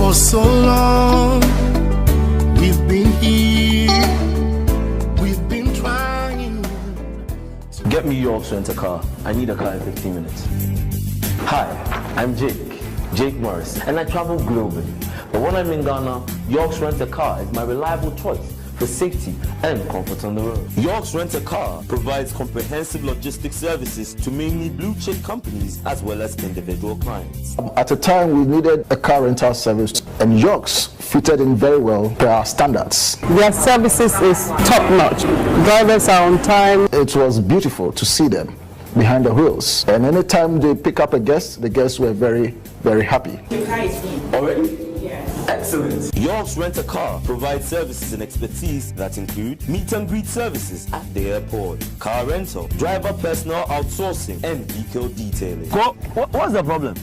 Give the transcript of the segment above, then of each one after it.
For so long, we've been here, we've been trying. Get me York's Rent-A-Car. I need a car in 15 minutes. Hi, I'm Jake Morris, and I travel globally. But when I'm in Ghana, York's Rent-A-Car is my reliable choice for safety and comfort on the road. York's Rent-A-Car provides comprehensive logistics services to mainly blue-chip companies as well as individual clients. At a time, we needed a car rental service, and York's fitted in very well per our standards. Their services is top-notch. Drivers are on time. It was beautiful to see them behind the wheels, and anytime they pick up a guest, the guests were very, very happy. Already? Excellent. York's Rent-A-Car provides services and expertise that include meet and greet services at the airport, car rental, driver personal outsourcing, and vehicle detailing. What's the problem?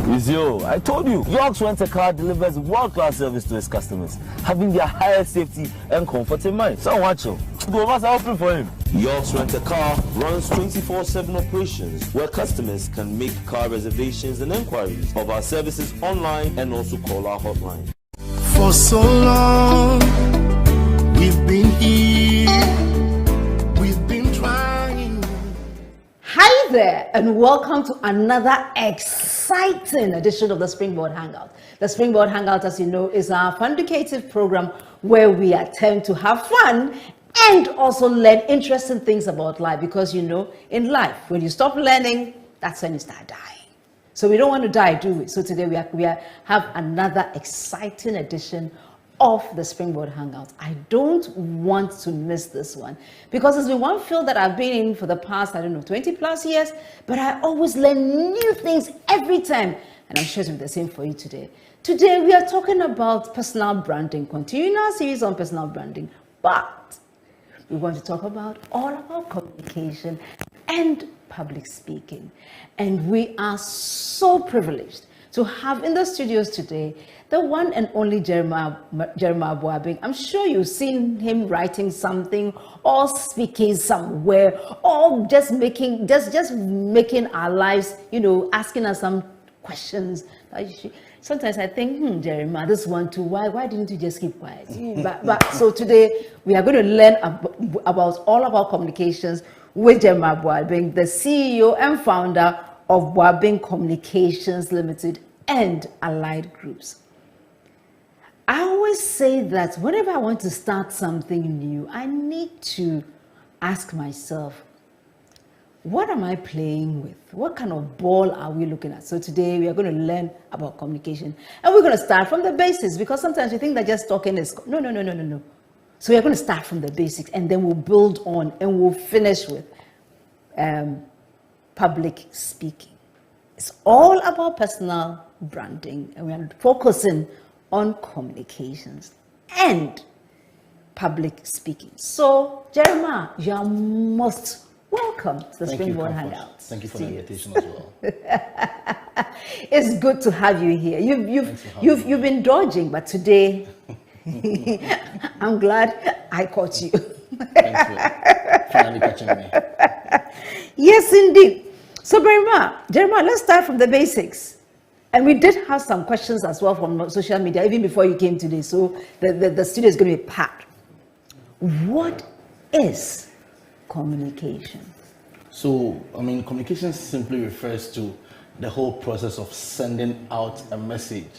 It's you. I told you. York's Rent-A-Car delivers world-class service to its customers, having their highest safety and comfort in mind. So watch you. Two of us are open for him. York's Rent-A-Car runs 24/7 operations where customers can make car reservations and inquiries of our services online and also call our hotline. For so long, we've been here, we've been trying. Hi there, and welcome to another exciting edition of the Springboard Hangout. The Springboard Hangout, as you know, is our fundicative program where we attempt to have fun and also learn interesting things about life, because you know, in life, when you stop learning, that's when you start dying. So we don't want to die, do we? So today we have another exciting edition of the Springboard Hangout. I don't want to miss this one because it's been one field that I've been in for the past, 20 plus years, but I always learn new things every time, and I'm sure it's the same for you today. Today we are talking about personal branding, continuing our series on personal branding, but we want to talk about all about communication and public speaking. And we are so privileged to have in the studios today the one and only Jeremiah Boabing. I'm sure you've seen him writing something or speaking somewhere or just making our lives, asking us some questions. Sometimes I think, Jeremiah, this one too, why didn't you just keep quiet? But so today we are going to learn about all about communications with Jeremiah Boabing, the CEO and founder of Boabing Communications Limited and allied groups. I always say that whenever I want to start something new, I need to ask myself, what am I playing with? What kind of ball are we looking at? So today we are going to learn about communication, and we're going to start from the basics, because sometimes we think that just talking is no. So we are going to start from the basics, and then we'll build on, and we'll finish with public speaking. It's all about personal branding, and we are focusing on communications and public speaking. So, Jeremiah, you are most welcome to the Springboard Hangout. Thank you for the invitation as well. It's good to have you here. You've been dodging, but today I'm glad I caught you. Thanks for finally catching me. Yes, indeed. So, Jeremiah, let's start from the basics. And we did have some questions as well from social media, even before you came today. So the studio is going to be packed. What is communication? So, communication simply refers to the whole process of sending out a message,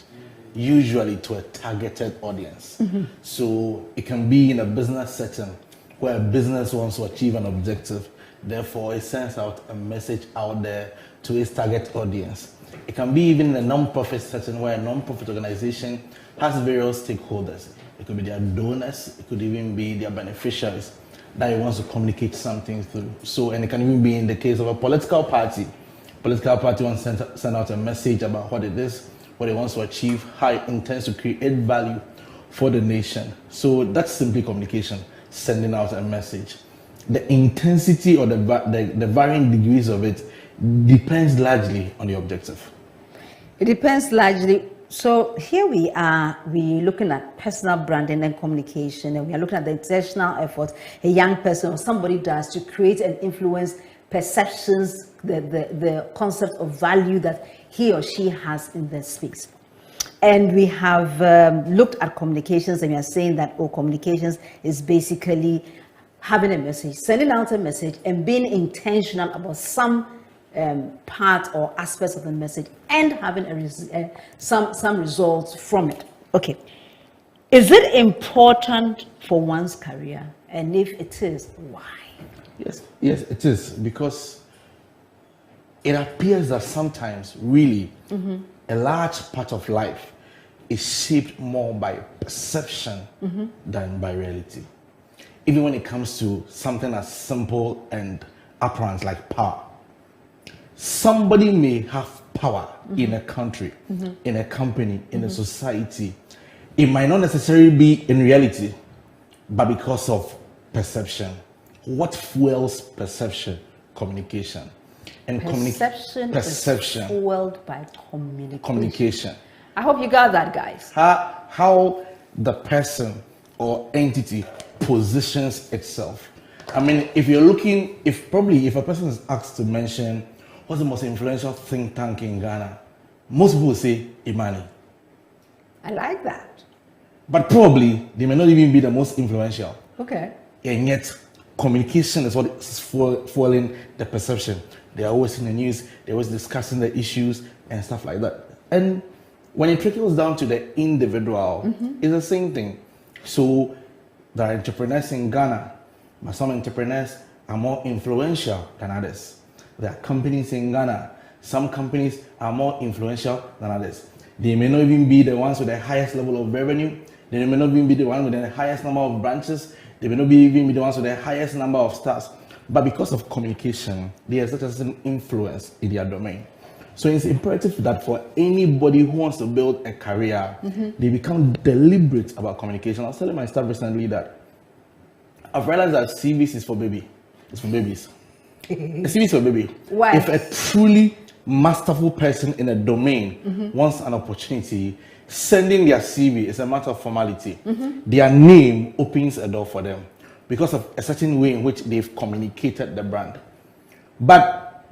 usually to a targeted audience. Mm-hmm. So it can be in a business setting where a business wants to achieve an objective. Therefore, it sends out a message out there to its target audience. It can be even in a non-profit setting where a non-profit organization has various stakeholders. It could be their donors, it could even be their beneficiaries that it wants to communicate something through. So, and it can even be in the case of a political party. Political party wants to send out a message about what it is, what it wants to achieve, how it intends to create value for the nation. So that's simply communication, sending out a message. The intensity or the varying degrees of it depends largely on the objective. It depends largely. So here we are, we're looking at personal branding and communication, and we are looking at the intentional effort a young person or somebody does to create and influence perceptions, the concept of value that he or she has in their space. And we have looked at communications, and we are saying that communications is basically having a message, sending out a message, and being intentional about some part or aspects of the message, and having some results from it. Okay. Is it important for one's career? And if it is, why? Yes, it is, because it appears that sometimes, really, a large part of life is shaped more by perception than by reality. Even when it comes to something as simple and apparent like power. Somebody may have power in a country, in a company, in a society. It might not necessarily be in reality, but because of perception. What fuels perception? Communication. And perception is fueled by communication. I hope you got that, guys. How the person or entity positions itself. I mean, if a person is asked to mention what's the most influential think tank in Ghana, most people will say Imani. I like that. But probably they may not even be the most influential. Okay. And yet, communication is what is fueling the perception. They're always in the news, they're always discussing the issues and stuff like that. And when it trickles down to the individual, it's the same thing. So there are entrepreneurs in Ghana, but some entrepreneurs are more influential than others. There are companies in Ghana, some companies are more influential than others. They may not even be the ones with the highest level of revenue. They may not even be the ones with the highest number of branches. They may not even be the ones with the highest number of stars. But because of communication, they have such an influence in their domain. So it's imperative that for anybody who wants to build a career, they become deliberate about communication. I was telling my staff recently that I've realized that CVs is for baby. It's for babies. A CV is for baby. Why? If a truly masterful person in a domain wants an opportunity, sending their CV is a matter of formality. Their name opens a door for them because of a certain way in which they've communicated the brand. But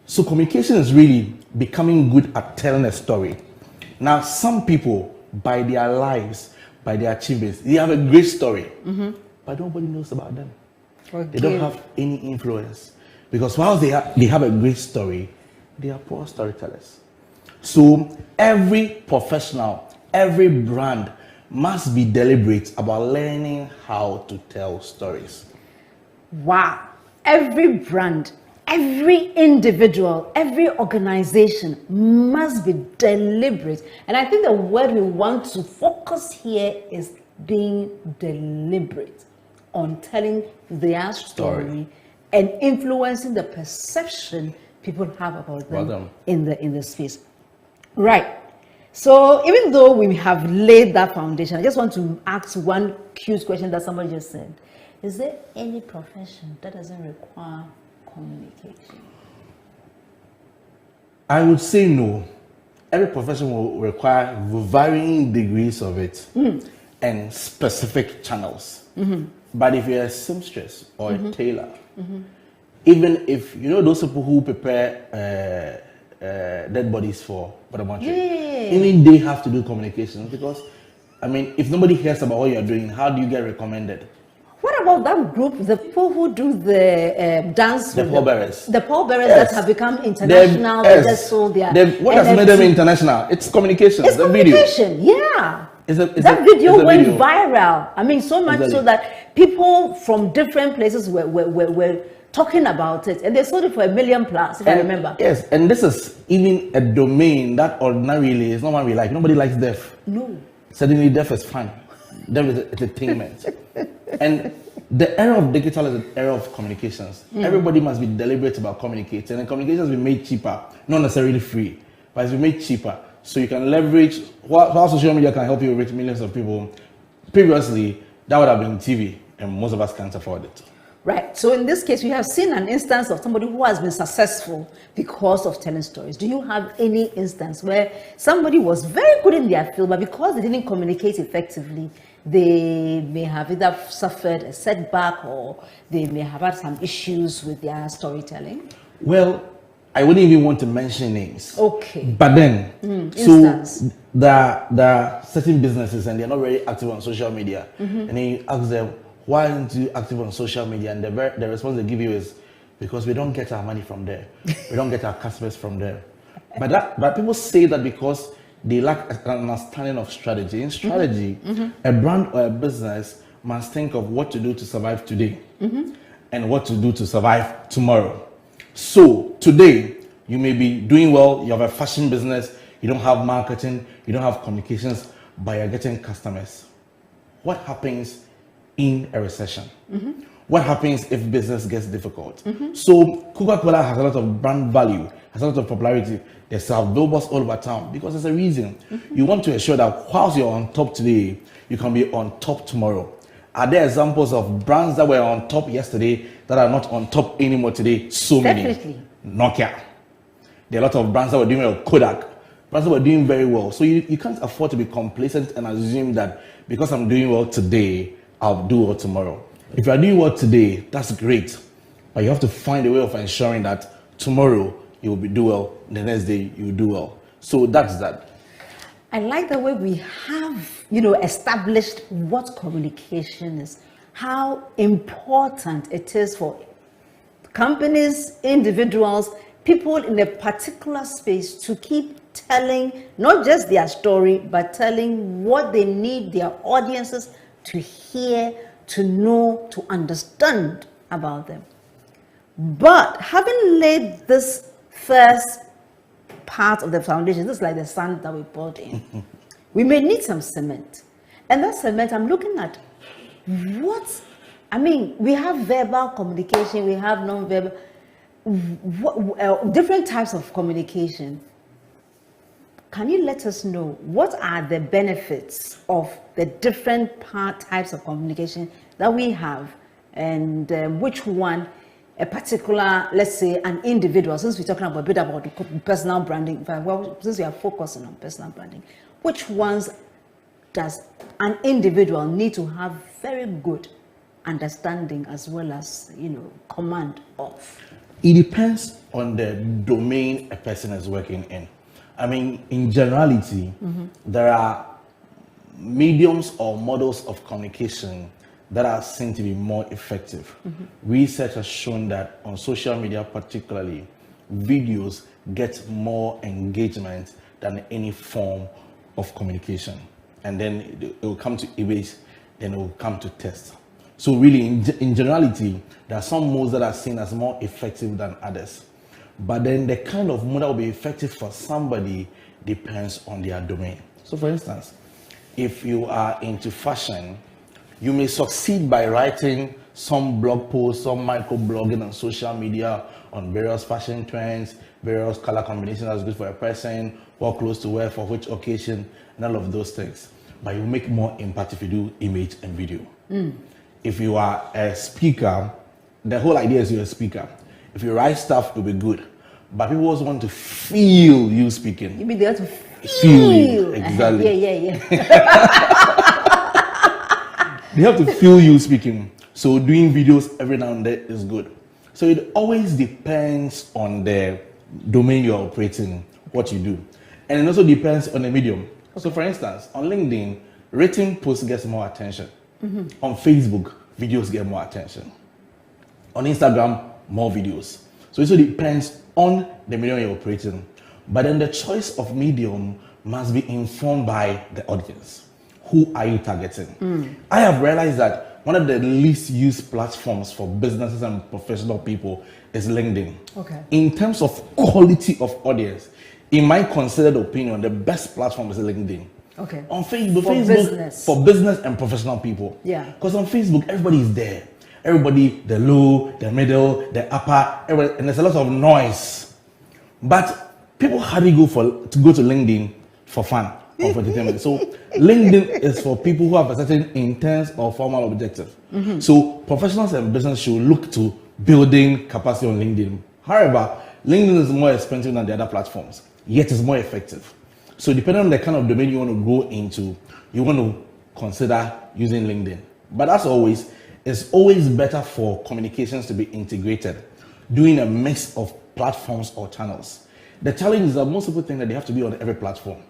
so communication is really becoming good at telling a story. Now, some people, by their lives, by their achievements, they have a great story, but nobody knows about them. They don't have any influence because while they have a great story, they are poor storytellers. So every professional, every brand must be deliberate about learning how to tell stories. Wow. Every brand, every individual, every organization must be deliberate. And I think the word we want to focus here is being deliberate on telling their story and influencing the perception people have about them in the space. Right. So even though we have laid that foundation, I just want to ask one cute question that somebody just said. Is there any profession that doesn't require communication? I would say no. Every profession will require varying degrees of it and specific channels. But if you're a seamstress or a tailor, even if, you know, those people who prepare dead bodies for Bodamontre, even they have to do communications because, I mean, if nobody hears about what you're doing, how do you get recommended? What about that group, the people who do the dance? The pallbearers. The pallbearers that have become international. They just sold their what has made them international? It's communication. It's communication, video. Yeah. That video went viral. I mean, so much so that people from different places were talking about it, and they sold it for $1 million plus, if I remember. Yes, and this is even a domain that ordinarily is not one we like. Nobody likes deaf. No. Suddenly, deaf is fun. Deaf is entertainment. And the era of digital is an era of communications. Everybody must be deliberate about communicating, and communications will be made cheaper, not necessarily free, but it's been made cheaper. So you can leverage how social media can help you reach millions of people. Previously, that would have been TV, and most of us can't afford it. Right. So in this case, we have seen an instance of somebody who has been successful because of telling stories. Do you have any instance where somebody was very good in their field, but because they didn't communicate effectively, they may have either suffered a setback or they may have had some issues with their storytelling? Well, I wouldn't even want to mention names. Okay. But then, instance. there are certain businesses and they're not very active on social media. And then you ask them, why aren't you active on social media? And the response they give you is, because we don't get our money from there. We don't get our customers from there. But people say that because they lack an understanding of strategy. In strategy, a brand or a business must think of what to do to survive today and what to do to survive tomorrow. So today, you may be doing well, you have a fashion business, you don't have marketing, you don't have communications, but you're getting customers. What happens in a recession? What happens if business gets difficult? So Coca-Cola has a lot of brand value, has a lot of popularity. They sell billboards all over town because there's a reason. You want to ensure that whilst you're on top today, you can be on top tomorrow. Are there examples of brands that were on top yesterday that are not on top anymore today? So many. Definitely. Nokia. There are a lot of brands that were doing well. Kodak. Brands that were doing very well. So you can't afford to be complacent and assume that because I'm doing well today, I'll do well tomorrow. If you are doing well today, that's great. But you have to find a way of ensuring that tomorrow you will do well, the next day you will do well. So that's that. I like the way we have, established what communication is, how important it is for companies, individuals, people in a particular space to keep telling not just their story, but telling what they need their audiences to hear, to know, to understand about them. But having laid this first part of the foundation, this is like the sand that we poured in, we may need some cement. And that cement, I'm looking at we have verbal communication, we have non-verbal, different types of communication. Can you let us know what are the benefits of the different types of communication that we have, and which one a particular, let's say an individual, since we're talking a bit about personal branding, since we are focusing on personal branding, which ones does an individual need to have very good understanding as well as, command of? It depends on the domain a person is working in. In generality, there are mediums or models of communication that are seen to be more effective. Research has shown that on social media particularly, videos get more engagement than any form of communication. And then it will come to image, then it will come to text. So really, in generality, there are some modes that are seen as more effective than others. But then the kind of mode that will be effective for somebody depends on their domain. So for instance, if you are into fashion, you may succeed by writing some blog posts, some micro-blogging on social media on various fashion trends, various color combinations that's good for a person, what clothes to wear for which occasion, and all of those things. But you make more impact if you do image and video. If you are a speaker, the whole idea is you're a speaker. If you write stuff, it'll be good. But people also want to feel you speaking. You mean they have to feel you. Exactly. Yeah. They have to feel you speaking. So doing videos every now and then is good. So it always depends on the domain you're operating, what you do. And it also depends on the medium. Okay. So for instance, on LinkedIn, written posts gets more attention. On Facebook, videos get more attention. On Instagram, more videos. So it also depends on the medium you're operating. But then the choice of medium must be informed by the audience. Who are you targeting? I have realized that one of the least used platforms for businesses and professional people is LinkedIn. Okay. In terms of quality of audience, in my considered opinion, the best platform is LinkedIn. Okay. On Facebook, business. For business and professional people. Yeah. Because on Facebook, everybody is there. Everybody, the low, the middle, the upper, and there's a lot of noise. But people hardly go to LinkedIn for fun or for entertainment. So LinkedIn is for people who have a certain intense or formal objective. So professionals and business should look to building capacity on LinkedIn. However, LinkedIn is more expensive than the other platforms, yet it's more effective. So depending on the kind of domain you want to go into, you want to consider using LinkedIn. But as always, it's always better for communications to be integrated, doing a mix of platforms or channels. The challenge is that most people think that they have to be on every platform.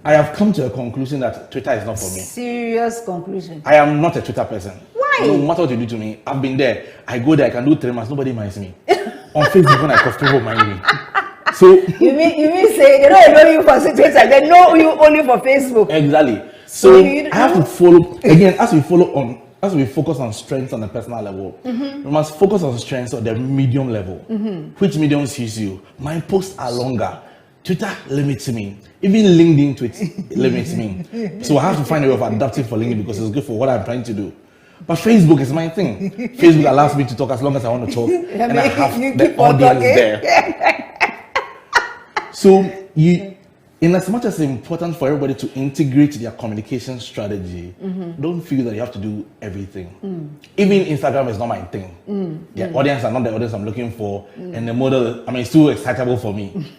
I have come to a conclusion that Twitter is not for me. Serious conclusion. I am not a Twitter person. Why? No matter what you do to me, I've been there. I go there, I can do 3 months, nobody minds me. On Facebook, when I cough, people mind me. So you mean say they don't know you for Twitter, they know you only for Facebook. Exactly. So I have to follow again as we focus on strengths on the personal level. We must focus on strengths on the medium level. Which medium suits you? My posts are longer. Twitter limits me. Even LinkedIn tweets limits me. So I have to find a way of adapting for LinkedIn because it's good for what I'm trying to do. But Facebook is my thing. Facebook allows me to talk as long as I want to talk, and I have the audience there. So in as much as it's important for everybody to integrate their communication strategy, don't feel that you have to do everything. Even Instagram is not my thing. The audience are not the audience I'm looking for, and the model, it's too excitable for me.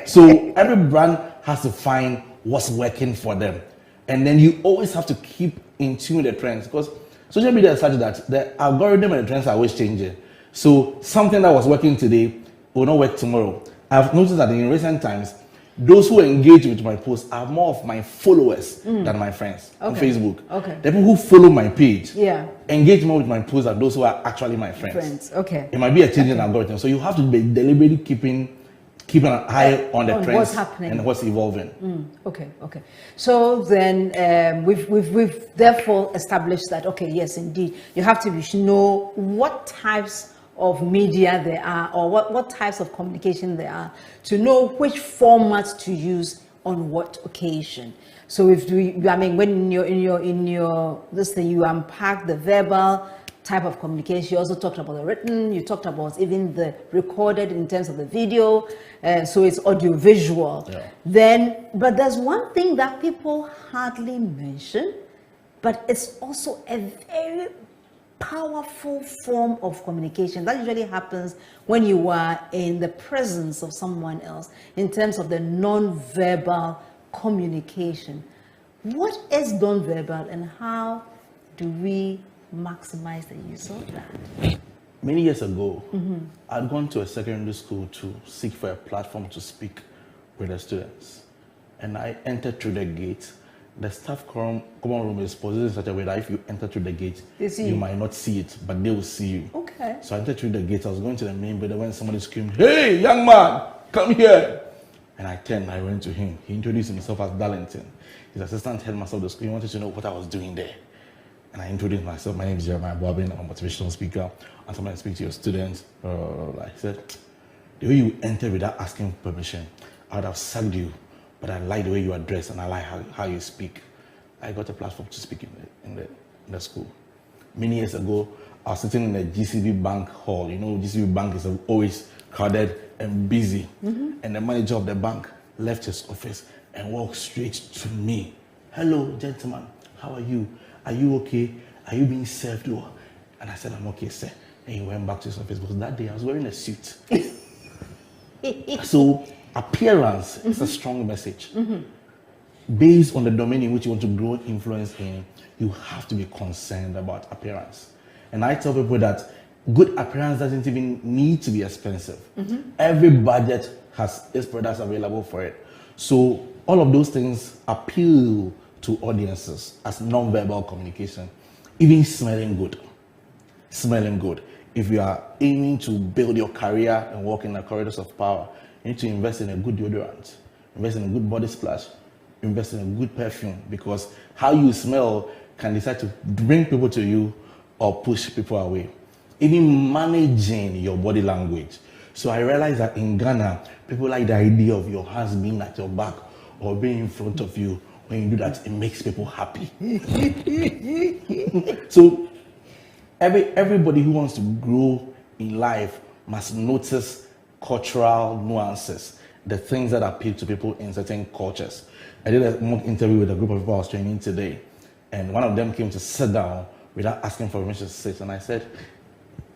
So every brand has to find what's working for them. And then you always have to keep in tune with the trends, because social media is such that the algorithm and the trends are always changing. So something that was working today will not work tomorrow. I've noticed that in recent times, those who engage with my posts are more of my followers than my friends on Facebook. Okay. The people who follow my page engage more with my posts than those who are actually my friends. Okay. It might be a changing algorithm. So you have to be deliberately keeping an eye on the trends, what's happening and what's evolving. Okay. So then we've therefore established that, okay, yes, indeed, you have to know what types of media there are, or what types of communication there are, to know which formats to use on what occasion. So when you're in your this thing, you unpack the verbal type of communication. You also talked about the written. You talked about even the recorded in terms of the video. So it's audio visual. But there's one thing that people hardly mention, but it's also a very powerful form of communication that usually happens when you are in the presence of someone else, in terms of the non-verbal communication. What is non-verbal, and how do we maximize the use of that? Many years ago, I'd gone to a secondary school to seek for a platform to speak with the students, and I entered through the gate. The staff common room is positioned in such a way that if you enter through the gate, you might not see it, but they will see you. Okay. So I entered through the gate. I was going to the main building when somebody screamed, "Hey, young man, come here!" And I turned. I went to him. He introduced himself as Darlington. His assistant headmaster of the school. He wanted to know what I was doing there. And I introduced myself. My name is Jeremiah Boabin. I'm a motivational speaker. And somebody speak to your students. I said, the way you enter without asking permission, I would have sacked you. But I like the way you are dressed, and I like how you speak. I got a platform to speak in the school. Many years ago, I was sitting in the GCB Bank hall. You know, GCB Bank is always crowded and busy. And the manager of the bank left his office and walked straight to me. "Hello, gentlemen. How are you? Are you okay? Are you being served well?" And I said, "I'm okay, sir." And he went back to his office, because that day I was wearing a suit. So appearance is a strong message. Based on the domain in which you want to grow influence in, you have to be concerned about appearance. And I tell people that good appearance doesn't even need to be expensive. Every budget has its products available for it. So all of those things appeal to audiences as non-verbal communication. Even smelling good. Smelling good. If you are aiming to build your career and walk in the corridors of power, you need to invest in a good deodorant, invest in a good body splash, invest in a good perfume, because how you smell can decide to bring people to you or push people away. Even managing your body language. So I realized that in Ghana, people like the idea of your hands being at your back or being in front of you. When you do that, it makes people happy. So everybody who wants to grow in life must notice cultural nuances, the things that appeal to people in certain cultures. I did a mock interview with a group of people I was training today, and one of them came to sit down without asking for permission to sit, and I said,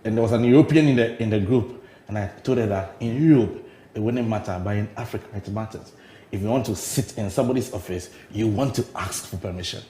and there was an European in the group, and I told her that in Europe it wouldn't matter, but in Africa it matters. If you want to sit in somebody's office, you want to ask for permission.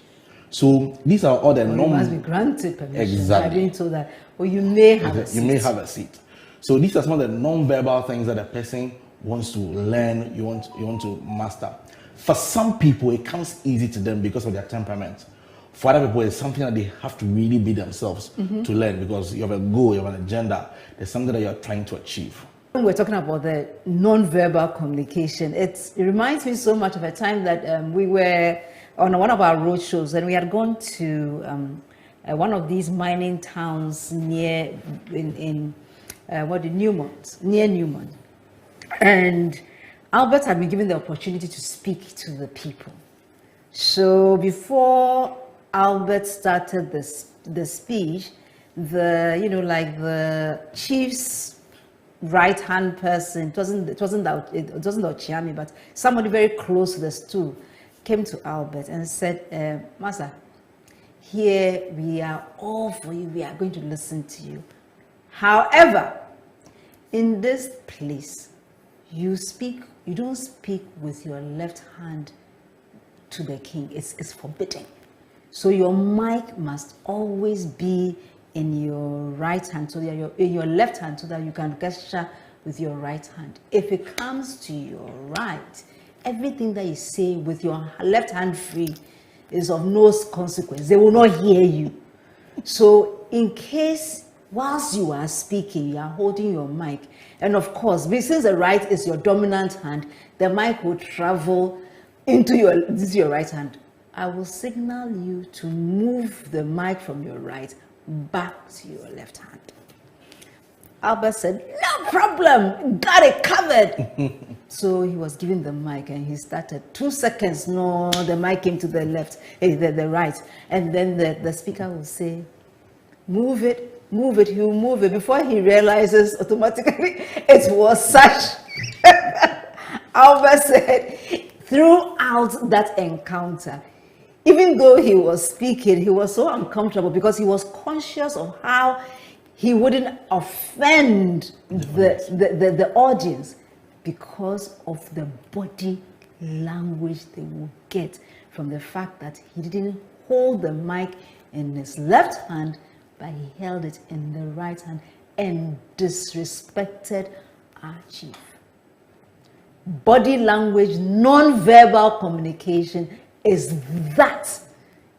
So these are all the normal. You must be granted permission. Exactly. I've been told that. Or you may have a seat. You may have a seat. So these are some of the non-verbal things that a person wants to learn, you want to master. For some people, it comes easy to them because of their temperament. For other people, it's something that they have to really be themselves to learn, because you have a goal, you have an agenda, there's something that you're trying to achieve. When we're talking about the non-verbal communication, it reminds me so much of a time that we were on one of our road shows, and we had gone to one of these mining towns near Newmont, near Newmont. And Albert had been given the opportunity to speak to the people. So before Albert started the speech, the chief's right-hand person, it wasn't Ochiami, but somebody very close to the stool, came to Albert and said, Master, here we are all for you, we are going to listen to you. However, in this place, you don't speak with your left hand to the king. It's forbidden. So your mic must always be in your right hand, so that in your left hand, so that you can gesture with your right hand. If it comes to your right, everything that you say with your left hand free is of no consequence. They will not hear you. So in case whilst you are speaking, you are holding your mic, and of course, since the right is your dominant hand, the mic will travel into your right hand. I will signal you to move the mic from your right back to your left hand. Albert said, no problem, got it covered. So he was given the mic and he started. 2 seconds, no, the mic came to the left, the right. And then the speaker will say, move it, he'll move it. Before he realizes automatically it was such. Albert said, throughout that encounter, even though he was speaking, he was so uncomfortable because he was conscious of how he wouldn't offend the audience because of the body language they would get from the fact that he didn't hold the mic in his left hand, but he held it in the right hand and disrespected our chief. Body language, non-verbal communication is that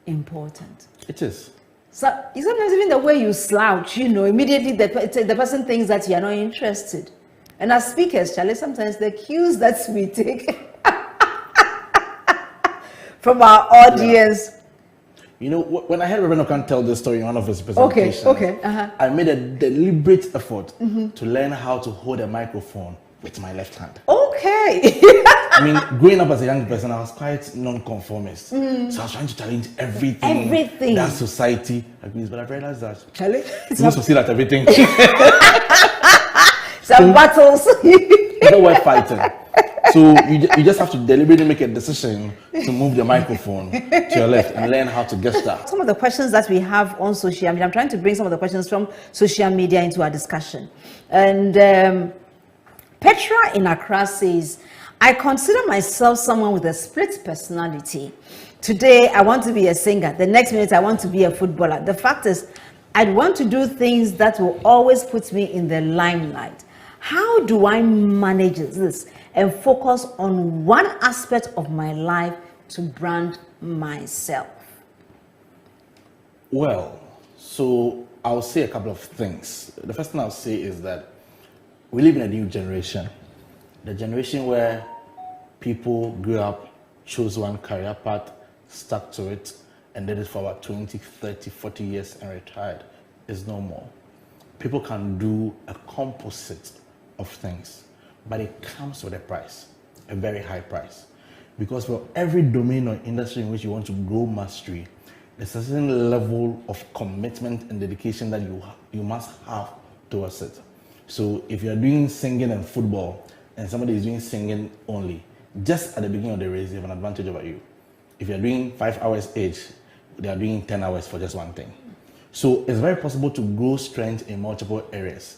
important. It is. So sometimes even the way you slouch, immediately the person thinks that you are not interested. And as speakers, Charlie, sometimes the cues that we take from our audience. Yeah. When I heard Reverend Okan tell this story in one of his presentations, I made a deliberate effort to learn how to hold a microphone with my left hand. Okay. I mean, growing up as a young person, I was quite non-conformist. So I was trying to challenge everything that society agrees. But I realized that Charlie, you don't succeed at everything. Some battles. It's not worth fighting. So you just have to deliberately make a decision to move the microphone to your left and learn how to gesture. Some of the questions that we have on social media, I'm trying to bring some of the questions from social media into our discussion. And Petra in Accra says, I consider myself someone with a split personality. Today, I want to be a singer. The next minute, I want to be a footballer. The fact is, I'd want to do things that will always put me in the limelight. How do I manage this and focus on one aspect of my life to brand myself? Well, so I'll say a couple of things. The first thing I'll say is that we live in a new generation. The generation where people grew up, chose one career path, stuck to it, and did it for about 20, 30, 40 years and retired is no more. People can do a composite of things, but it comes with a price, a very high price. Because for every domain or industry in which you want to grow mastery, there's a certain level of commitment and dedication that you must have towards it. So if you're doing singing and football, and somebody is doing singing only, just at the beginning of the race, they have an advantage over you. If you're doing 5 hours each, they are doing 10 hours for just one thing. So it's very possible to grow strength in multiple areas.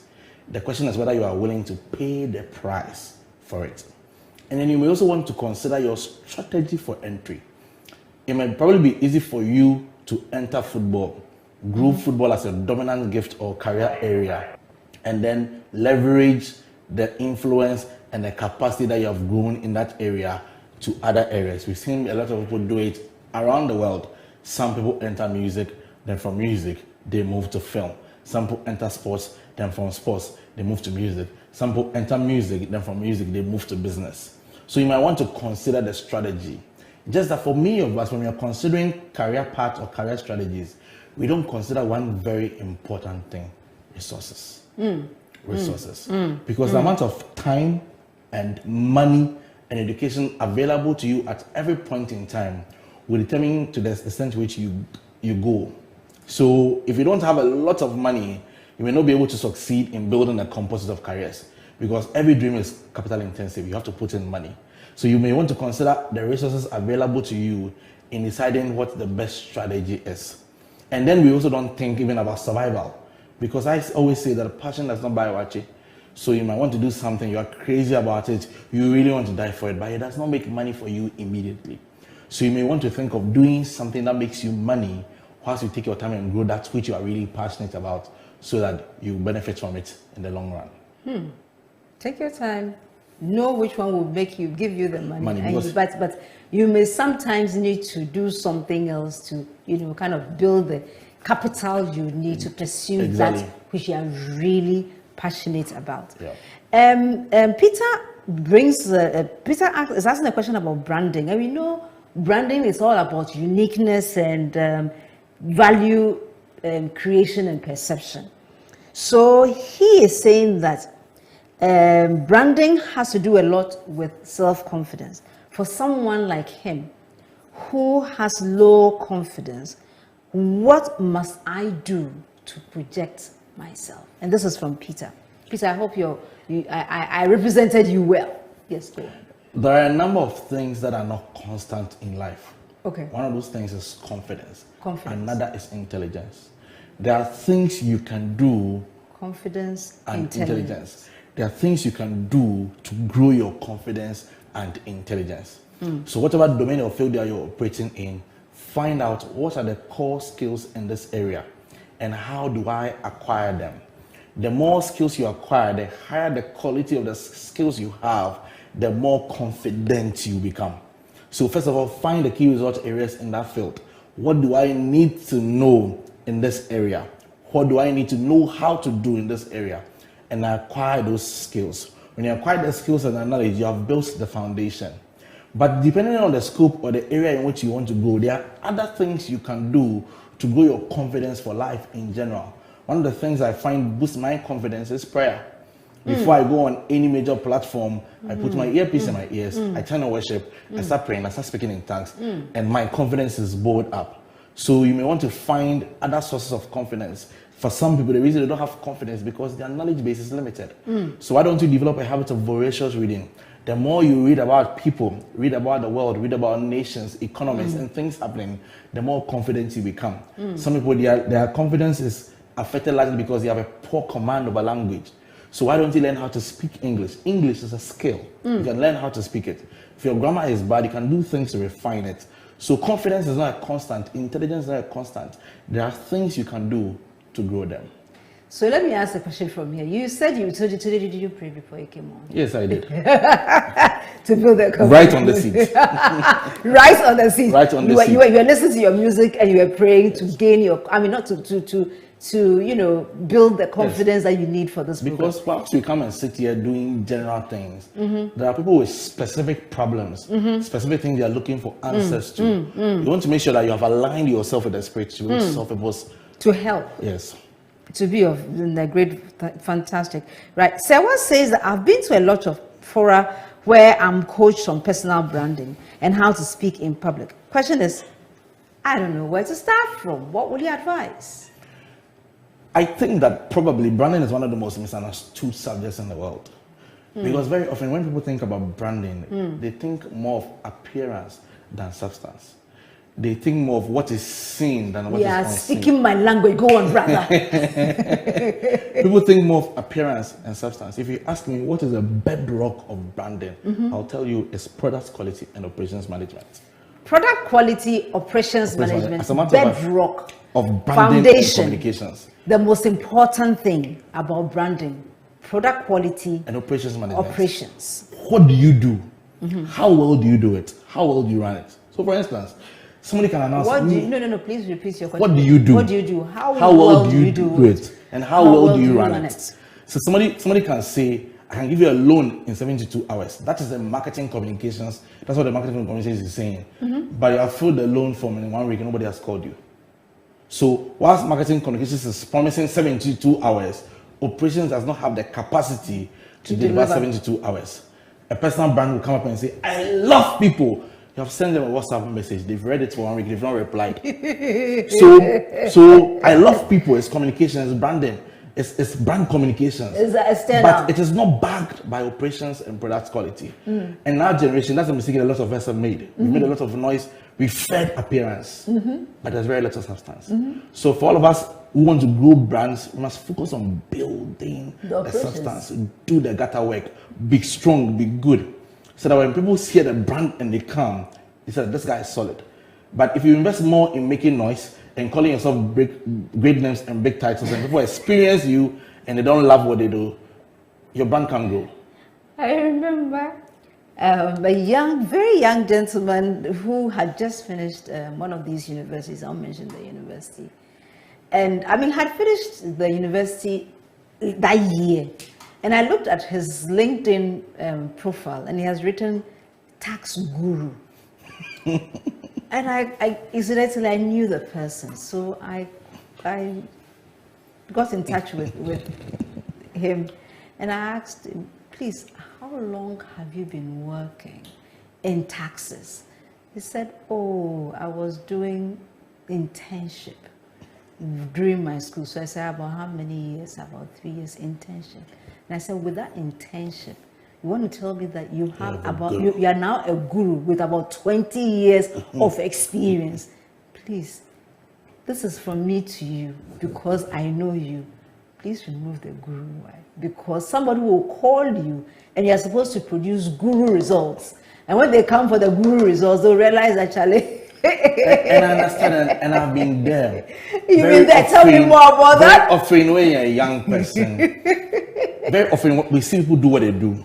The question is whether you are willing to pay the price for it. And then you may also want to consider your strategy for entry. It might probably be easy for you to enter football, grow football as a dominant gift or career area, and then leverage the influence and the capacity that you have grown in that area to other areas. We've seen a lot of people do it around the world. Some people enter music, then from music, they move to film. Some people enter sports, then from sports, they move to music. Some people enter music, then from music, they move to business. So you might want to consider the strategy. Just that for many of us, when we are considering career paths or career strategies, we don't consider one very important thing: resources. Resources. Because the amount of time and money and education available to you at every point in time will determine to the extent to which you go. So if you don't have a lot of money, you may not be able to succeed in building a composite of careers, because every dream is capital intensive. You have to put in money. So you may want to consider the resources available to you in deciding what the best strategy is. And then we also don't think even about survival, because I always say that passion does not buy watch. So you might want to do something, you are crazy about it, you really want to die for it, but it does not make money for you immediately. So you may want to think of doing something that makes you money whilst you take your time and grow that which you are really passionate about, so that you benefit from it in the long run. Take your time. Know which one will give you the money. Because But you may sometimes need to do something else to, kind of build the capital you need to pursue that which you are really passionate about. Yeah. Peter is asking a question about branding, and we know branding is all about uniqueness and value creation and perception. So he is saying that branding has to do a lot with self-confidence. For someone like him who has low confidence, what must I do to project myself? And this is from Peter. Peter, I hope I represented you well. Yes, go on. There are a number of things that are not constant in life. Okay. One of those things is confidence. Confidence. Another is intelligence. There are things you can do. Confidence and intelligence. There are things you can do to grow your confidence and intelligence. So whatever domain or field that you're operating in, find out what are the core skills in this area and how do I acquire them. The more skills you acquire, the higher the quality of the skills you have, the more confident you become. So first of all, find the key result areas in that field. What do I need to know in this area? What do I need to know how to do in this area? And acquire those skills. When you acquire the skills and the knowledge, you have built the foundation. But depending on the scope or the area in which you want to grow, there are other things you can do to grow your confidence for life in general. One of the things I find boosts my confidence is prayer. Before I go on any major platform, I put my earpiece in my ears, I turn on worship, I start praying, I start speaking in tongues, and my confidence is built up. So you may want to find other sources of confidence. For some people, the reason they don't have confidence is because their knowledge base is limited. So why don't you develop a habit of voracious reading? The more you read about people, read about the world, read about nations, economies, and things happening, the more confident you become. Some people, their confidence is affected largely because they have a poor command of a language. So why don't you learn how to speak English? English is a skill. You can learn how to speak it. If your grammar is bad, you can do things to refine it. So confidence is not a constant. Intelligence is not a constant. There are things you can do to grow them. So let me ask a question from here. You said you told you today, did you pray before you came on? Yes, I did. To build that confidence. Right on the seat. Right on the seat. Right on the seat. You were listening to your music and you were praying to gain your, not to build the confidence that you need for this program. Because whilst we come and sit here doing general things, there are people with specific problems, specific things they are looking for answers to. You want to make sure that you have aligned yourself with the Spirit to solve people's... To help. Yes. To be of great, fantastic. Right. Sewa says that I've been to a lot of fora where I'm coached on personal branding and how to speak in public. Question is, I don't know where to start from. What would you advise? I think that probably branding is one of the most misunderstood subjects in the world. Because very often when people think about branding, they think more of appearance than substance. They think more of what is seen than what is unseen. Yeah, speaking my language. Go on, brother. People think more of appearance and substance. If you ask me what is a bedrock of branding, I'll tell you it's product quality and operations management. Product quality, operations management, as a matter of bedrock of branding foundation. and communications. The most important thing about branding, product quality And operations management. operations. What do you do? How well do you do it? How well do you run it? So, for instance, somebody can announce. What do you, no, please repeat your question. What do you do? What do you do? How well do you do it? And how well do you run it? So somebody can say, I can give you a loan in 72 hours. That is the marketing communications. That's what the marketing communications is saying. But you have filled the loan form in 1 week and nobody has called you. So whilst marketing communications is promising 72 hours, operations does not have the capacity to deliver 72 hours. A personal brand will come up and say, I love people. You have sent them a WhatsApp message. They've read it for 1 week. They've not replied. so I love people. It's communication. It's branding. It's brand communications. But it is not backed by operations and product quality. And our generation, that's a mistake a lot of us have made. We've made a lot of noise. We fed appearance, but there's very little substance. So for all of us who want to grow brands, we must focus on building the substance, do the gutter work, be strong, be good. So that when people see the brand and they come, they say, this guy is solid. But if you invest more in making noise and calling yourself great names and big titles, and people experience you and they don't love what they do, your brand can't grow. I remember a very young gentleman who had just finished one of these universities. I'll mention the university. And I mean, had finished the university that year. And I looked at his LinkedIn profile and he has written tax guru. And I incidentally, I knew the person. So I got in touch with him and I asked him, please, how long have you been working in taxes? He said, oh, I was doing internship during my school. So I said, about how many years? About 3 years internship. And I said, with that internship, you want to tell me that you have you are now a guru with about 20 years of experience. Please, this is from me to you because I know you. Please remove the guru. Why? Because somebody will call you and you're supposed to produce guru results. And when they come for the guru results, they'll realize actually. And I understand, and I've been there. You've been there. Tell me more about that. Very often, when you're a young person, very often we see people do what they do,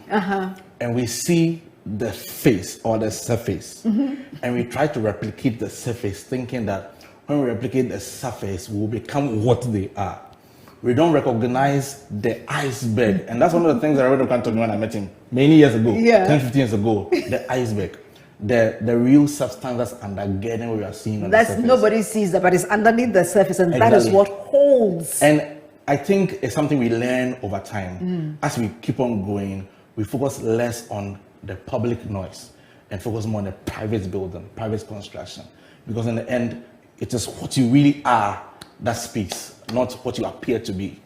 and we see the face or the surface, and we try to replicate the surface, thinking that when we replicate the surface, we will become what they are. We don't recognize the iceberg, and that's one of the things that Reverend Okan told me when I met him many years ago, 10, 15 years ago. The iceberg. The real substance that's undergirding what we are seeing on the surface. Nobody sees that, but it's underneath the surface, and that is what holds. And I think it's something we learn over time. As we keep on going, we focus less on the public noise and focus more on the private building, private construction. Because in the end, it is what you really are that speaks, not what you appear to be.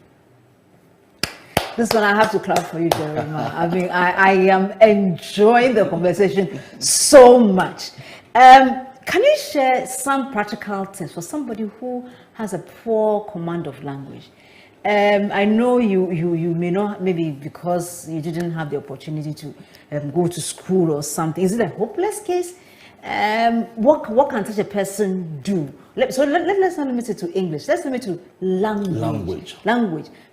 This one I have to clap for you, Jeremiah. I mean, I am enjoying the conversation so much. Can you share some practical tips for somebody who has a poor command of language? I know you may not, maybe because you didn't have the opportunity to go to school or something. Is it a hopeless case? What can such a person do? Let's not limit it to English. Let's limit it to language.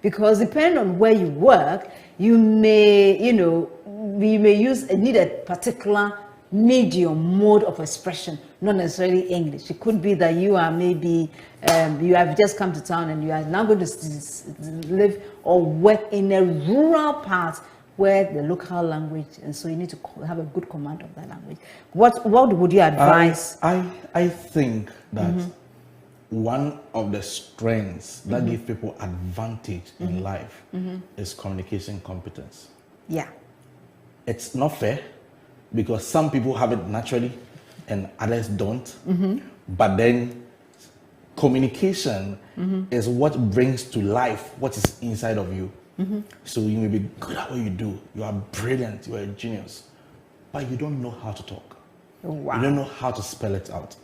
Because depending on where you work, you may, need a particular medium mode of expression, not necessarily English. It could be that you are maybe, you have just come to town and you are now going to live or work in a rural part where the local language, and so you need to have a good command of that language. What would you advise? I think that one of the strengths that give people advantage in life is communication competence. Yeah. It's not fair because some people have it naturally and others don't. But then communication is what brings to life what is inside of you. So you may be good at what you do. You are brilliant. You are a genius. But you don't know how to talk. Wow. You don't know how to spell it out.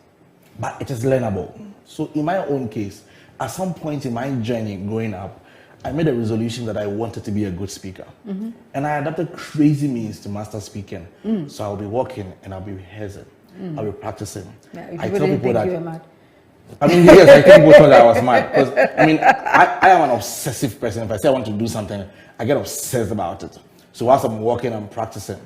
But it is learnable. So in my own case, at some point in my journey growing up, I made a resolution that I wanted to be a good speaker. And I adopted crazy means to master speaking. So I'll be walking and I'll be rehearsing. I'll be practicing. Yeah, I tell people that. You were mad. I mean, yes, I think people thought that I was mad. Because, I mean, I am an obsessive person. If I say I want to do something, I get obsessed about it. So whilst I'm walking, I'm practicing.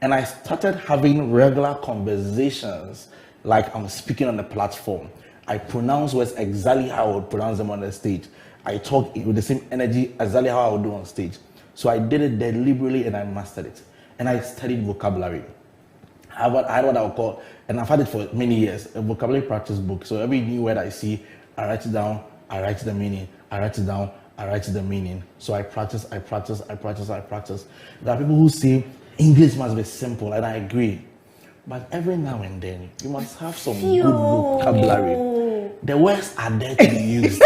And I started having regular conversations like I'm speaking on the platform. I pronounce words exactly how I would pronounce them on the stage. I talk with the same energy exactly how I would do on stage. So I did it deliberately and I mastered it. And I studied vocabulary. I had what I would call, and I've had it for many years, a vocabulary practice book. So every new word I see, I write it down, I write the meaning, I write it down, I write the meaning. So I practice. There are people who say English must be simple, and I agree. But every now and then, you must have some good vocabulary. The words are there to be used.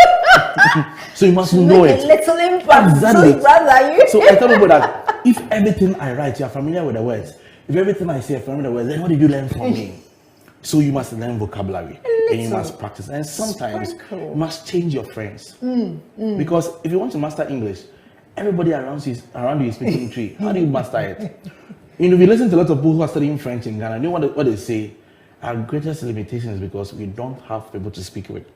So you must know it. A little impact. Exactly. So brother, you. So I tell people that if everything I write, you are familiar with the words. If everything I say, you're familiar with the words, then what did you learn from me? So you must learn vocabulary and you must practice. And sometimes you must change your friends. Because if you want to master English, everybody around you is speaking tree. How do you master it? You know, we listen to a lot of people who are studying French in Ghana. You know what they say? Our greatest limitation is because we don't have people to speak with.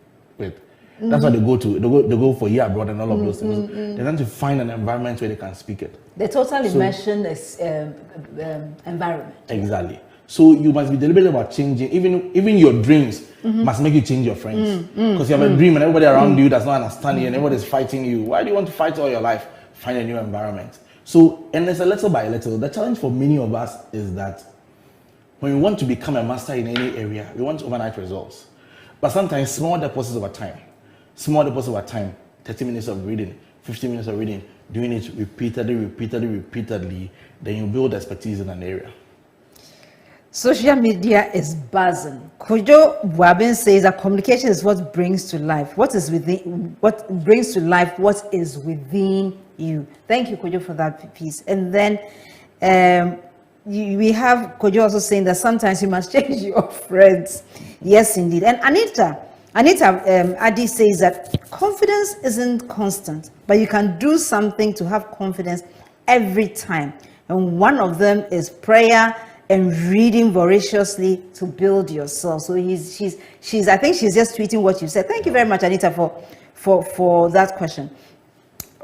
That's why they go for year abroad and all of those things. They tend to find an environment where they can speak it. The total immersion is environment. Exactly. So you must be deliberate about changing. Even your dreams must make you change your friends. Because you have a dream and everybody around you does not understand you and everybody's fighting you. Why do you want to fight all your life? Find a new environment. So, and it's a little by little. The challenge for many of us is that when we want to become a master in any area, we want overnight results. But sometimes small deposits over time, 30 minutes of reading, 15 minutes of reading, doing it repeatedly, then you build expertise in an area. Social media is buzzing. Kojo Wabin says that communication is what brings to life. What brings to life what is within you. Thank you, Kojo, for that piece. And then we have Kojo also saying that sometimes you must change your friends. Yes, indeed. And Anita Adi says that confidence isn't constant, but you can do something to have confidence every time. And one of them is prayer and reading voraciously to build yourself. So she's I think she's just tweeting what you said. Thank you very much, Anita, for that question.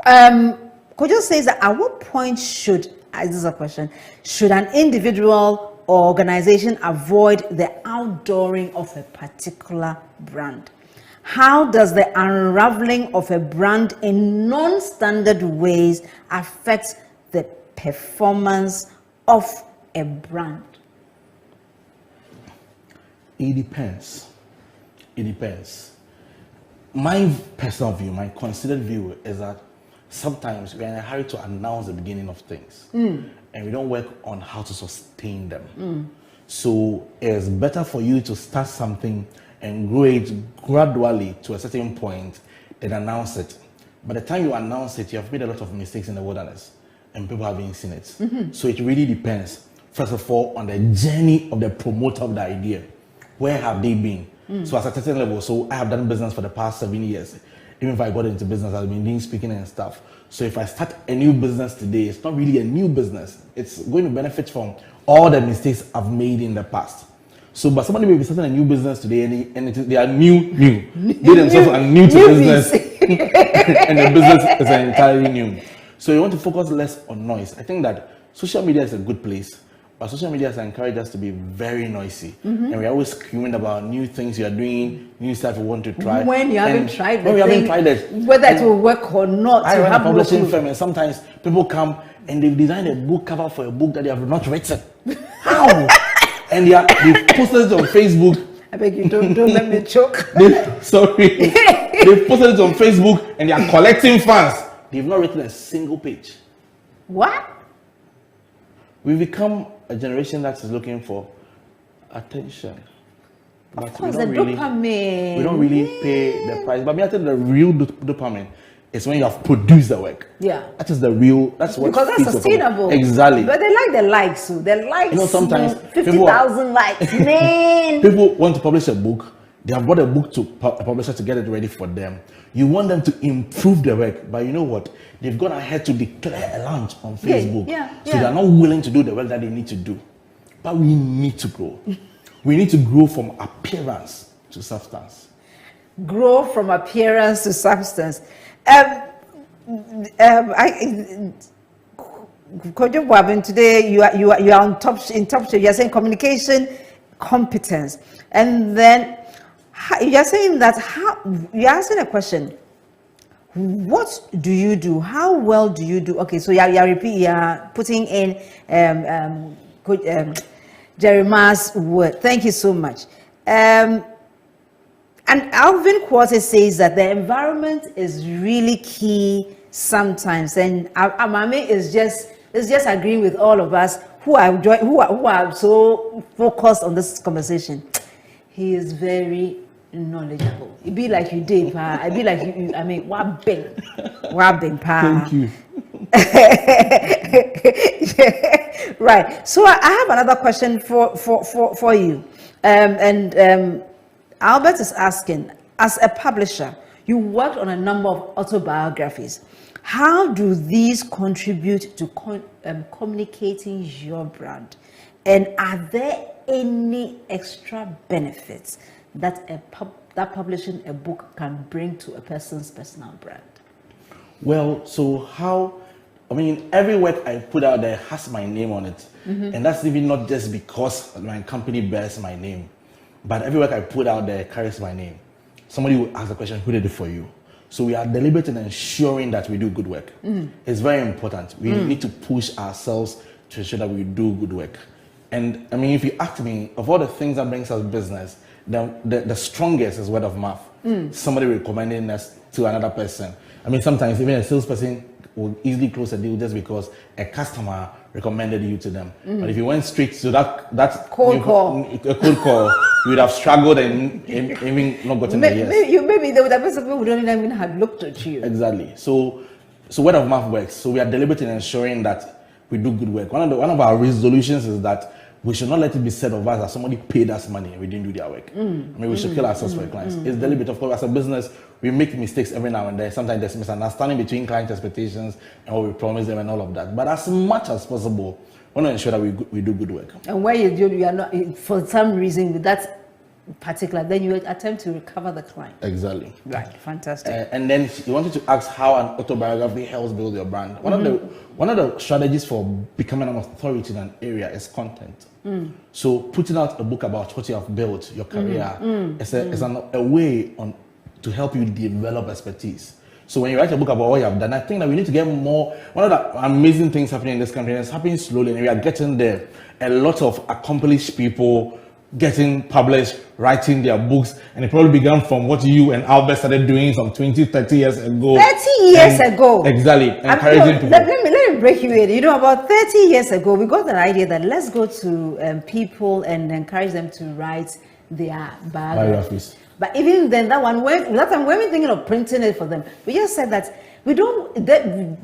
Kojo says that at what point should an individual or organization avoid the outdooring of a particular brand? How does the unraveling of a brand in non-standard ways affect the performance of a brand? It depends. My personal view, my considered view is that sometimes we are in a hurry to announce the beginning of things and we don't work on how to sustain them. So it's better for you to start something and grow it gradually to a certain point than announce it. By the time you announce it, you have made a lot of mistakes in the wilderness and people haven't seen it. So it really depends, first of all, on the journey of the promoter of the idea. Where have they been? So at a certain level, so I have done business for the past 7 years. Even if I got into business, I've been doing speaking and stuff. So if I start a new business today, it's not really a new business. It's going to benefit from all the mistakes I've made in the past. So, but somebody may be starting a new business today and they are new. They themselves are new to business. And the business is entirely new. So you want to focus less on noise. I think that social media is a good place. But social media has encouraged us to be very noisy. And we're always screaming about new things you are doing, new stuff you want to try. When you haven't tried it. Whether it will work or not. I run a publishing firm and sometimes people come and they've designed a book cover for a book that they have not written. How? And they've posted it on Facebook. I beg you, don't let me choke. They've posted it on Facebook and they are collecting fans. They've not written a single page. What? We've become a generation that is looking for attention. Of course, the dopamine. We don't really pay the price. But I think the real dopamine is when you have produced the work. Yeah. That is the real, that's what. Because that's sustainable. Exactly. But they like the likes. The likes. You know, sometimes 50,000 likes. Man. People want to publish a book They have bought a book to a publisher to get it ready for them. You want them to improve their work, but you know what? They've gone ahead to declare a launch on Facebook. So they're not willing to do the work that they need to do. But we need to grow. We need to grow from appearance to substance. Grow from appearance to substance. Kojo Boabin, today you are on in top shape. You are saying communication competence, and then you are saying that you are asking a question. What do you do? How well do you do? Okay, so you are putting in Jeremiah's word. Thank you so much. And Alvin Quarter says that the environment is really key sometimes, and Amame is just agreeing with all of us who are so focused on this conversation. He is very knowledgeable. It be like you did, pa. I be like you. I mean, wabbing, pa. Thank you. Right. So I have another question for you, Albert is asking, as a publisher, you worked on a number of autobiographies. How do these contribute to communicating your brand? And are there any extra benefits that publishing a book can bring to a person's personal brand? Well, so every work I put out there has my name on it. And that's even not just because my company bears my name, but every work I put out there carries my name. Somebody will ask the question, who did it for you? So we are deliberate in ensuring that we do good work. It's very important. We need to push ourselves to ensure that we do good work. And I mean, if you ask me, of all the things that brings us business, the strongest is word of mouth. Somebody recommending us to another person. I mean, sometimes even a salesperson will easily close a deal just because a customer recommended you to them. But if you went straight to that cold call, you would have struggled and even not gotten the yes. Maybe there would have been some people who don't even have looked at you. Exactly. So word of mouth works. So we are deliberate in ensuring that we do good work. One of our resolutions is that we should not let it be said of us that somebody paid us money and we didn't do their work. I mean, we should kill ourselves for clients. It's deliberate. Of course, as a business, we make mistakes every now and then. Sometimes there's misunderstanding between client expectations and what we promise them and all of that. But as much as possible, we want to ensure that we do good work. And where you are not, for some reason, with that particular, then you attempt to recover the client. Exactly. Right. Fantastic. And then you wanted to ask how an autobiography helps build your brand. One of the strategies for becoming an authority in an area is content. So putting out a book about what you have built, your career, is a way to help you develop expertise. So when you write a book about what you have done, I think that we need to get more. One of the amazing things happening in this country, and it's happening slowly, and we are getting there. A lot of accomplished people getting published, writing their books, and it probably began from what you and Albert started doing some 20, 30 years ago. 30 years ago. Exactly. Encouraging people. Let me break you in. About 30 years ago, we got an idea that let's go to people and encourage them to write their biographies. But even then, that time when we thinking of printing it for them, we just said that we don't,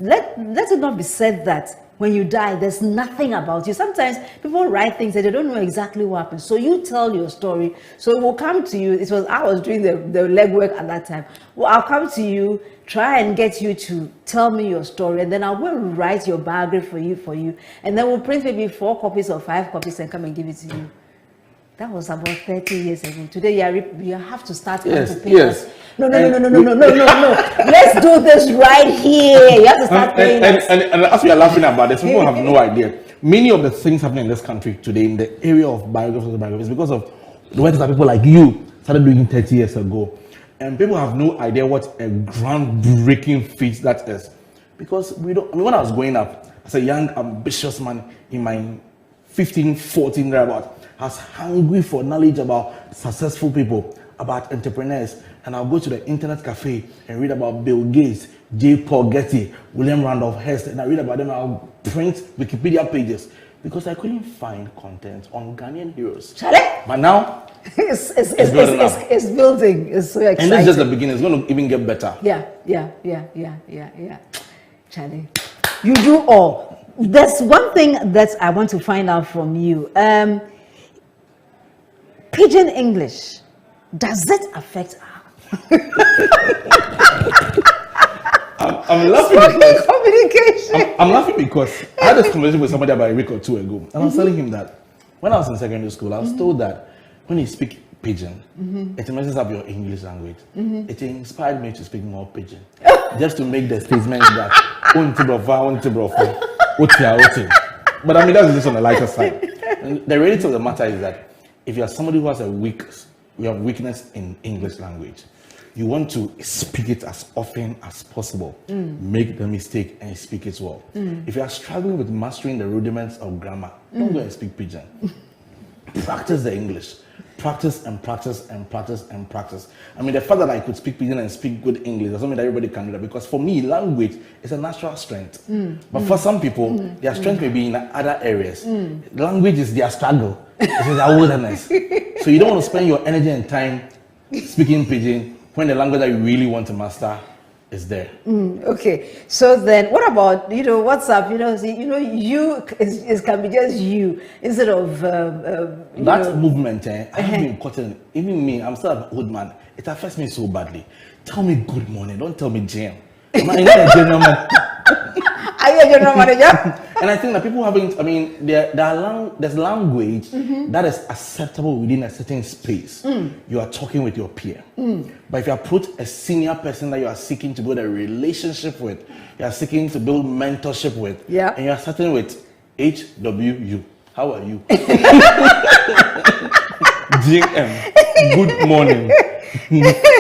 let it not be said that when you die, there's nothing about you. Sometimes people write things that they don't know exactly what happened. So you tell your I will come to you. I was doing the legwork at that time. Well, I'll come to you, try and get you to tell me your story, and then I'll go and write your biography for you. And then we'll print maybe 4 copies or 5 copies and come and give it to you. That was about 30 years ago. Today you have to start to pay us. No. Let's do this right here. You have to start paying us. And as we are laughing about this, people have no idea. Many of the things happening in this country today in the area of biographies because of the work that people like you started doing 30 years ago. And people have no idea what a groundbreaking feat that is. Because when I was growing up, as a young, ambitious man in my 15, 14 thereabout, I was hungry for knowledge about successful people, about entrepreneurs, and I'll go to the internet cafe and read about Bill Gates, J. Paul Getty, William Randolph Hearst, and I read about them. I'll print Wikipedia pages because I couldn't find content on Ghanaian heroes. But now it's building. It's so exciting. And this is just the beginning. It's going to even get better. Yeah. Charlie, you do all. There's one thing that I want to find out from you. Pidgin English. Does it affect I'm laughing spoken because communication? I'm laughing because I had this conversation with somebody about a week or two ago, and I was telling him that when I was in secondary school, I was told that when you speak Pidgin, it messes up your English language. It inspired me to speak more Pidgin, just to make the statement that but I mean, that's just on the lighter side. And the reality of the matter is that if you are somebody who has you have weakness in English language, you want to speak it as often as possible. Make the mistake and speak it well. If you are struggling with mastering the rudiments of grammar, don't go and speak Pidgin. Practice the English. Practice and practice and practice and practice. I mean, the fact that I could speak Pidgin and speak good English doesn't mean that everybody can do that, because for me, language is a natural strength. But for some people, their strength may be in other areas. Language is their struggle. It is their wilderness. So you don't want to spend your energy and time speaking Pidgin when the language that you really want to master is there. Okay, so then what about WhatsApp? You can be just you instead of that movement. I have been caught in. Even me, I'm still an old man. It affects me so badly. Tell me good morning. Don't tell me Jam. I'm not a general man. Are you a general manager? And I think that people haven't. I mean, there's language that is acceptable within a certain space. You are talking with your peer. But if you approach a senior person that you are seeking to build a relationship with, you are seeking to build mentorship with, and you are starting with HWU. How are you? GM. Good morning.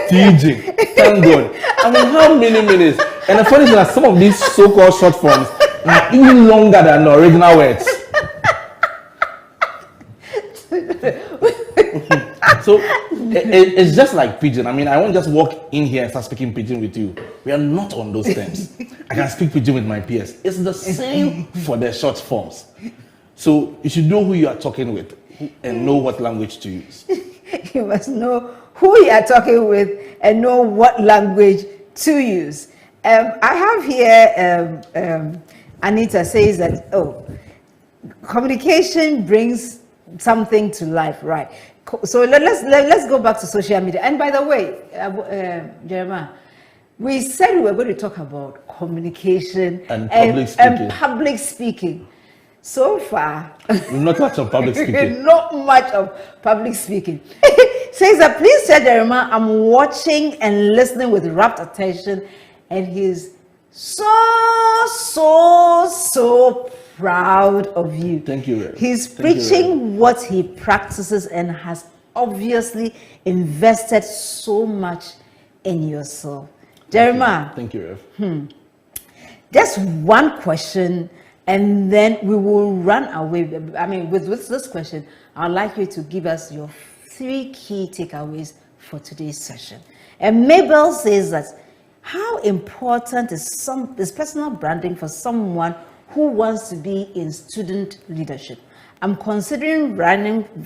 TJ. Thank God. I mean, how many minutes? And the funny thing is that some of these so-called short forms are even longer than the original words. So it's just like Pidgin. I mean, I won't just walk in here and start speaking Pidgin with you. We are not on those terms. I can speak Pidgin with my peers. It's the same for the short forms. So you should know who you are talking with and know what language to use. You must know who you are talking with and know what language to use. I have here Anita says that communication brings something to life, right? So let's go back to social media. And by the way, Jeremiah, we said we were going to talk about communication and public speaking. So far, we've not touched on public speaking. Not much of public speaking. Says that please tell Jeremiah I'm watching and listening with rapt attention, and he's so proud of you. Thank you. He's preaching what he practices and has obviously invested so much in yourself. Jeremiah. Thank you, Rev. Just one question, and then we will run away. I mean, with this question, I'd like you to give us your 3 key takeaways for today's session. And Mabel says that how important is personal branding for someone who wants to be in student leadership? I'm considering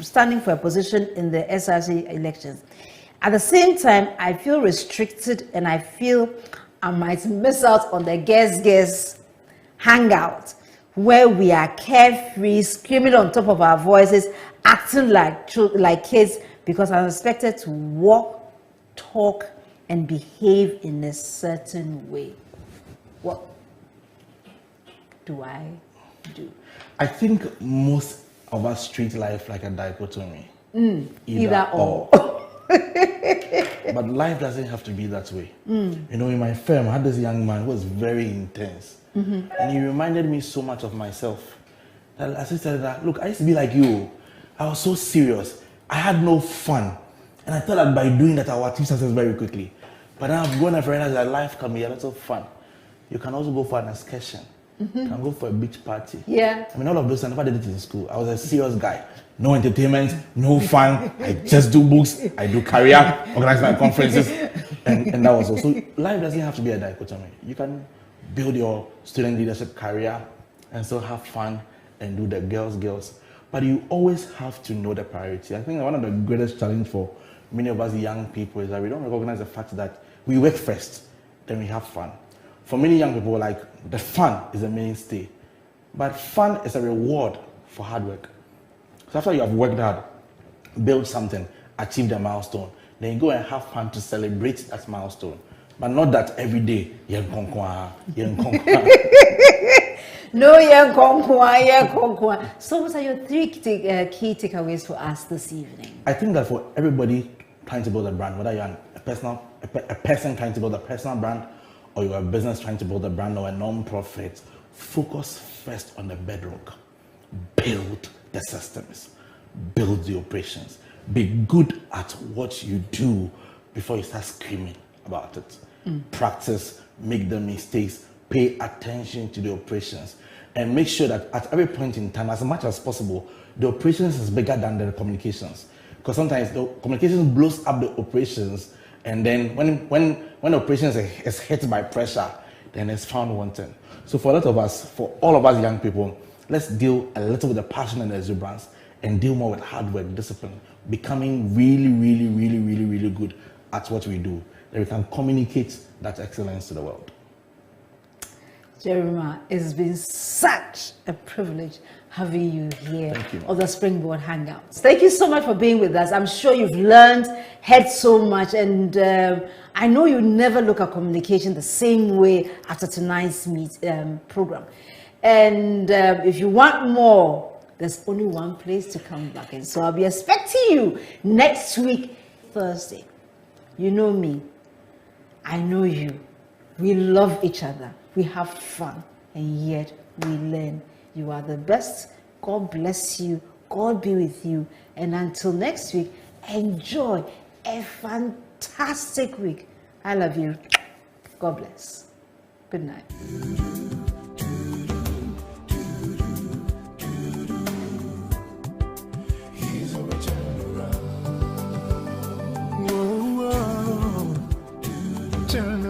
standing for a position in the SRC elections. At the same time, I feel restricted and I feel I might miss out on the guest hangout where we are carefree, screaming on top of our voices, acting like kids, because I'm expected to walk, talk, and behave in a certain way. What do I do? I think most of us treat life like a dichotomy. Either or. But life doesn't have to be that way. You know, in my firm, I had this young man who was very intense. And he reminded me so much of myself. That as he said that, look, I used to be like you. I was so serious. I had no fun. And I thought that by doing that, I would achieve success very quickly. But now I've gone and realized that life can be a lot of fun. You can also go for an excursion. You can go for a beach party. Yeah. I mean, all of those, I never did it in school. I was a serious guy. No entertainment, no fun. I just do books. I do career, organize my conferences. And that was also. Life doesn't have to be a dichotomy. You can build your student leadership career and still have fun and do the girls. But you always have to know the priority. I think one of the greatest challenges for many of us young people is that we don't recognize the fact that we work first, then we have fun. For many young people, like, the fun is the mainstay. But fun is a reward for hard work. So after you have worked hard, built something, achieved a milestone, then you go and have fun to celebrate that milestone. But not that every day, yen konkwa. No, yen konkwa. So what are your three key takeaways for us this evening? I think that for everybody trying to build a brand, whether you're a person trying to build a personal brand, or you're a business trying to build a brand or a non-profit, focus first on the bedrock. Build the systems, build the operations. Be good at what you do before you start screaming about it. Practice, make the mistakes, pay attention to the operations, and make sure that at every point in time, as much as possible, the operations is bigger than the communications. Because sometimes the communications blows up the operations, and then when operations is hit by pressure, then it's found wanting. So for a lot of us, for all of us young people, let's deal a little with the passion and the exuberance, and deal more with hard work, discipline, becoming really good at what we do. That we can communicate that excellence to the world. Jeremiah, it's been such a privilege having you here on the Springboard Hangouts. Thank you so much for being with us. I'm sure you've learned, heard so much, and I know you never look at communication the same way after tonight's program. And if you want more, there's only one place to come back in. So I'll be expecting you next week, Thursday. You know me. I know you. We love each other. We have fun. And yet we learn. You are the best. God bless you. God be with you. And until next week, enjoy a fantastic week. I love you. God bless. Good night. Turn